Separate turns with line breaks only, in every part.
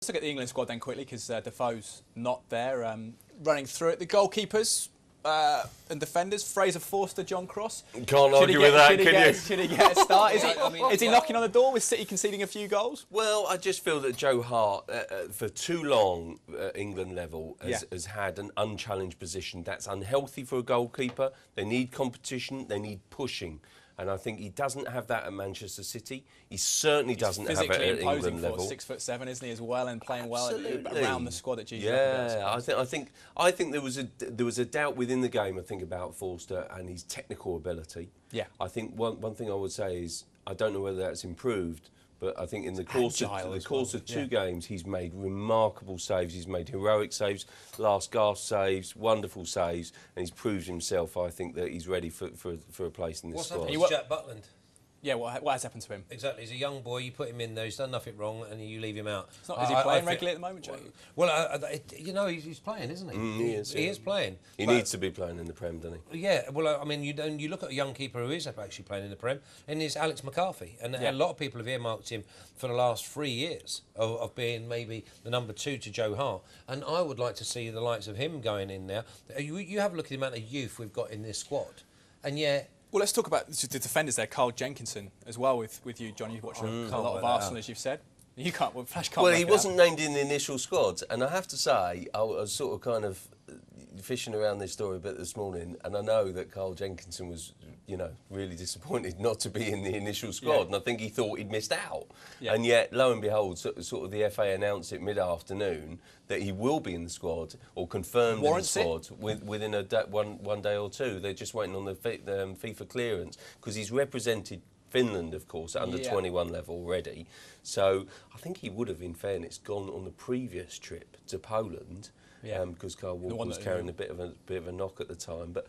Let's look at the England squad then quickly, because Defoe's not there. Running through it, the goalkeepers and defenders: Fraser Forster, John Cross.
Can't argue with that, can you?
Should he get a start? Is he knocking on the door with City conceding a few goals?
Well, I just feel that Joe Hart, for too long at England level, has had an unchallenged position. That's unhealthy for a goalkeeper. They need competition, they need pushing. And I think he doesn't have that at Manchester City. He certainly doesn't have it at England level.
6'7", isn't he, as well, and playing well around the squad at GG.
Yeah, I think there was a doubt within the game, I think, about Forster and his technical ability.
Yeah.
I think one thing I would say is I don't know whether that's improved, but I think in the course of two games, he's made remarkable saves. He's made heroic saves, last gasp saves, wonderful saves, and he's proved himself. I think that he's ready for a place in this squad.
What's happened to Jack Butland?
Yeah, what has happened to him?
Exactly, he's a young boy, you put him in there, he's done nothing wrong, and you leave him out.
Is he playing regularly at the moment, Joe?
Well, you know, he's playing, isn't he? He is playing.
He needs to be playing in the Prem, doesn't he?
Yeah, well, I mean, you look at a young keeper who is actually playing in the Prem, and it's Alex McCarthy. And a lot of people have earmarked him for the last 3 years of being maybe the number 2 to Joe Hart. And I would like to see the likes of him going in there. You have a look at the amount of youth we've got in this squad, and yet...
Well, let's talk about the defenders there. Carl Jenkinson as well with you, John. You've watched a lot of Arsenal, as you've said. You can't. Well, Flash can't.
Well, he wasn't named in the initial squad, and I have to say, I was sort of kind of fishing around this story a bit this morning, and I know that Carl Jenkinson was, really disappointed not to be in the initial squad, and I think he thought he'd missed out. Yeah. And yet, lo and behold, sort of the FA announced it mid-afternoon that he will be in the squad, or confirmed in the squad within one day or two. They're just waiting on the FIFA clearance, because he's represented Finland, of course, at under 21 level already. So I think he would have, in fairness, gone on the previous trip to Poland, because Carl Walker was carrying a bit of a knock at the time. But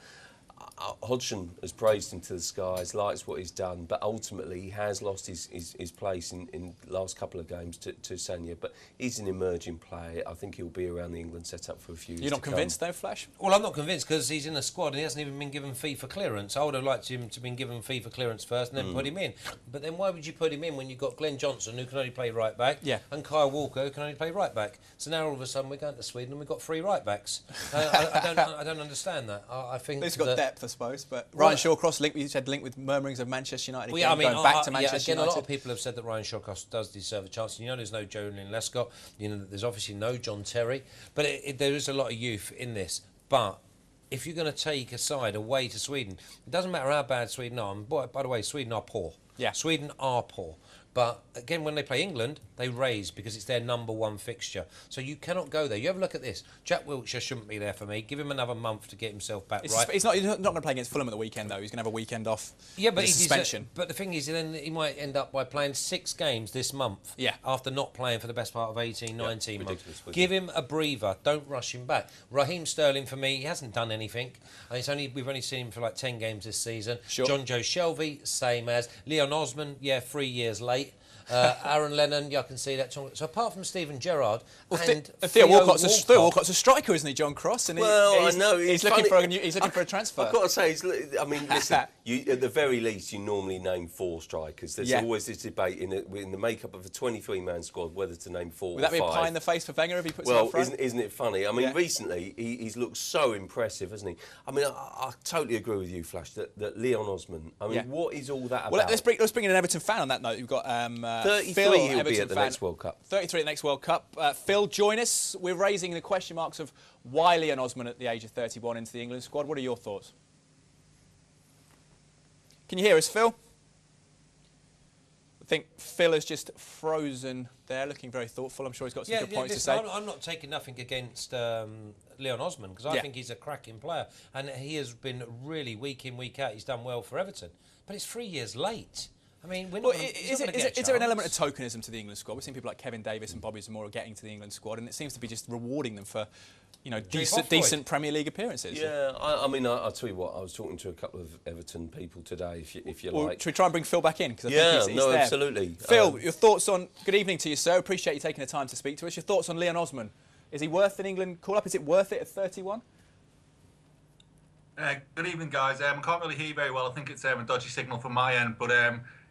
Hodgson has praised him to the skies, likes what he's done, but ultimately he has lost his place in the last couple of games to Sanya. But he's an emerging player. I think he'll be around the England setup for a few years.
You're not convinced, though, Flash?
Well, I'm not convinced, because he's in the squad and he hasn't even been given FIFA clearance. I would have liked him to have been given FIFA clearance first and then put him in. But then why would you put him in when you've got Glenn Johnson, who can only play right back, and Kyle Walker, who can only play right back? So now all of a sudden we're going to Sweden and we've got 3 right backs. I don't understand that. I think
it's got depth, I suppose. But Ryan Shawcross, you said linked with murmurings of Manchester United. Going back to Manchester United.
A lot of people have said that Ryan Shawcross does deserve a chance. There's no Julian Lescott. There's obviously no John Terry. But there is a lot of youth in this. But if you're going to take a side away to Sweden, it doesn't matter how bad Sweden are. And by the way, Sweden are poor. Yeah. Sweden are poor. But again, when they play England, they raise because it's their #1 fixture. So you cannot go there. You have a look at this. Jack Wilshere shouldn't be there for me. Give him another month to get himself back right.
He's not going to play against Fulham at the weekend, though. He's going to have a weekend off.
Yeah, but
suspension.
But the thing is, then he might end up by playing 6 games this month. Yeah. After not playing for the best part of 18, 19 months. Give him a breather. Don't rush him back. Raheem Sterling, for me, he hasn't done anything. We've only seen him for like 10 games this season. Sure. John Joe Shelvey, same as Leon Osman. 3 years late. Aaron Lennon, I can see that. So apart from Steven Gerrard and
Theo Walcott's a striker, isn't he, John Cross? And
I know
he's looking for a transfer.
I've got to say, listen. At the very least, you normally name 4 strikers. There's always this debate in the makeup of a 23-man squad whether to name 4 or 5.
Would that be a pie in the face for Wenger if he puts it up front?
Isn't it funny? I mean, recently he's looked so impressive, hasn't he? I mean, I totally agree with you, Flash, that Leon Osman. I mean, what is all that about?
Well, let's bring in an Everton fan on that note. You've got
33
Phil,
he'll
Everton
be at the next World Cup.
33 at the next World Cup. Phil, join us. We're raising the question marks of why Leon Osman at the age of 31 into the England squad. What are your thoughts? Can you hear us, Phil? I think Phil has just frozen there, looking very thoughtful. I'm sure he's got some good points to say.
I'm not taking nothing against Leon Osman, because I think he's a cracking player. And he has been really week in, week out. He's done well for Everton. But it's 3 years late. I mean, is there an element of tokenism to the England squad? We've seen people like Kevin Davis and Bobby Zamora getting to the England squad, and it seems to be just rewarding them for, decent Premier League appearances.
Yeah, I mean, I'll tell you what. I was talking to a couple of Everton people today. If you like,
should we try and bring Phil back in? Because I think he's there.
Absolutely.
Phil, your thoughts on? Good evening to you, sir. Appreciate you taking the time to speak to us. Your thoughts on Leon Osman? Is he worth an England call-up? Is it worth it at 31?
Good evening, guys. I can't really hear you very well. I think it's a dodgy signal from my end, but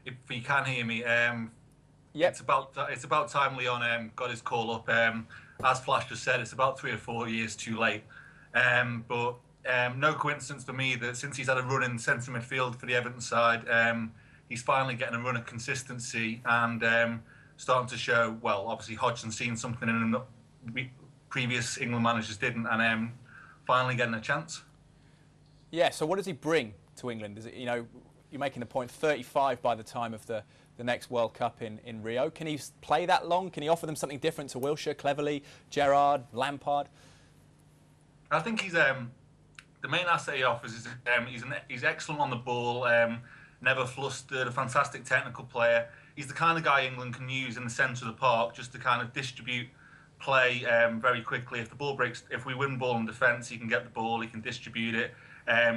if you can hear me,
Yep.
It's about time Leon got his call up. As Flash just said, it's about 3 or 4 years too late. But no coincidence for me that since he's had a run in centre midfield for the Everton side, he's finally getting a run of consistency and starting to show. Well, obviously Hodgson's seen something in him that previous England managers didn't, and finally getting a chance.
Yeah. So what does he bring to England? Is it, you know, you're making the point, 35 by the time of the next World Cup in Rio. Can he play that long? Can he offer them something different to Wilshere, Cleverley, Gerrard, Lampard?
I think he's the main asset he offers is he's excellent on the ball, never flustered, a fantastic technical player. He's the kind of guy England can use in the centre of the park just to kind of distribute play very quickly. If the ball breaks, if we win ball in defence, he can get the ball, he can distribute it.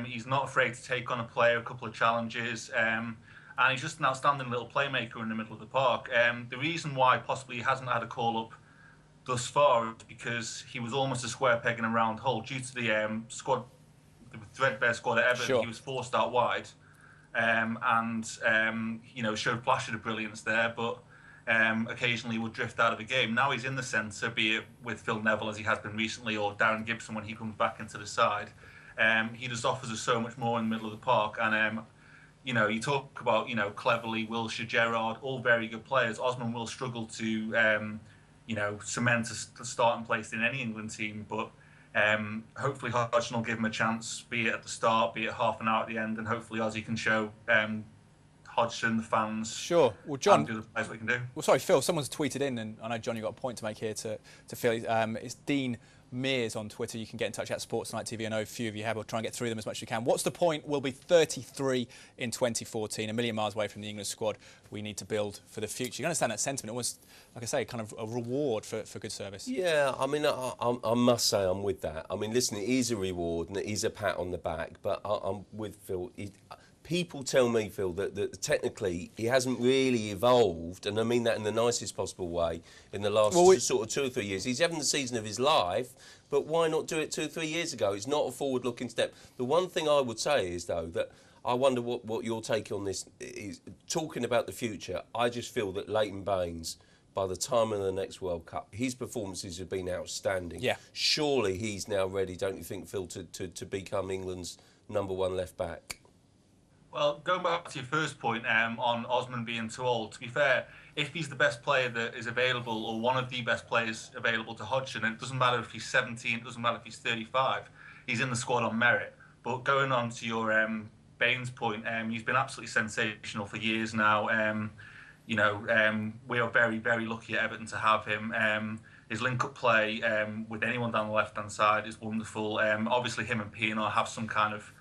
He's not afraid to take on a player, a couple of challenges. And he's just an outstanding little playmaker in the middle of the park. The reason why possibly he hasn't had a call-up thus far is because he was almost a square peg in a round hole. Due to the squad, the threadbare squad at Everton,
Sure.
He was forced out wide. You know, showed flashes of brilliance there, but occasionally would drift out of the game. Now he's in the centre, be it with Phil Neville as he has been recently, or Darren Gibson when he comes back into the side. He just offers us so much more in the middle of the park. And you know, you talk about, you know, Cleverley, Wilshere, Gerrard, all very good players. Osman will struggle to, you know, cement a starting place in any England team, but hopefully Hodgson will give him a chance, be it at the start, be it half an hour at the end, and hopefully Ozzy can show Hodgson, the fans,
Sure. Well, John,
and do the players what he can do.
well, sorry, Phil, someone's tweeted in, and I know, John, you've got a point to make here to Phil. It's Dean Mears on Twitter. You can get in touch at Sports Night TV. I know a few of you have. We'll try and get through them as much as we can. What's the point? We'll be 33 in 2014, a million miles away from the England squad. We need to build for the future. You understand that sentiment? Almost, like I say, kind of a reward for good service.
Yeah, I mean, I must say I'm with that. I mean, listen, it is a reward and it is a pat on the back, but I'm with Phil. People tell me, Phil, that technically he hasn't really evolved, and I mean that in the nicest possible way, in the last sort of 2 or 3 years. He's having the season of his life, but why not do it 2 or 3 years ago? It's not a forward-looking step. The one thing I would say is, though, that I wonder what your take on this is. Talking about the future, I just feel that Leighton Baines, by the time of the next World Cup, his performances have been outstanding.
Yeah.
Surely he's now ready, don't you think, Phil, to become England's #1 left-back?
Well, going back to your first point on Osman being too old, to be fair, if he's the best player that is available, or one of the best players available to Hodgson, and it doesn't matter if he's 17, it doesn't matter if he's 35, he's in the squad on merit. But going on to your Baines point, he's been absolutely sensational for years now. You know, we are very, very lucky at Everton to have him. His link-up play with anyone down the left-hand side is wonderful. Obviously, him and Payne have some kind of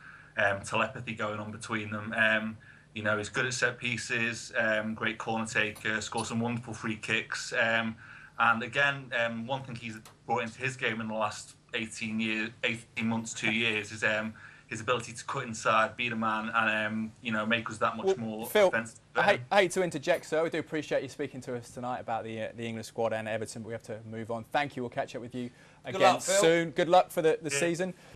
telepathy going on between them. You know, he's good at set pieces, great corner taker, scores some wonderful free kicks. And again, one thing he's brought into his game in the last 18 months, 2 years is his ability to cut inside, beat a man, and you know, make us that much more
Phil,
offensive.
I hate to interject, sir. We do appreciate you speaking to us tonight about the England squad and Everton, but we have to move on. Thank you. We'll catch up with you again
luck, Phil.
soon. Good luck for the season.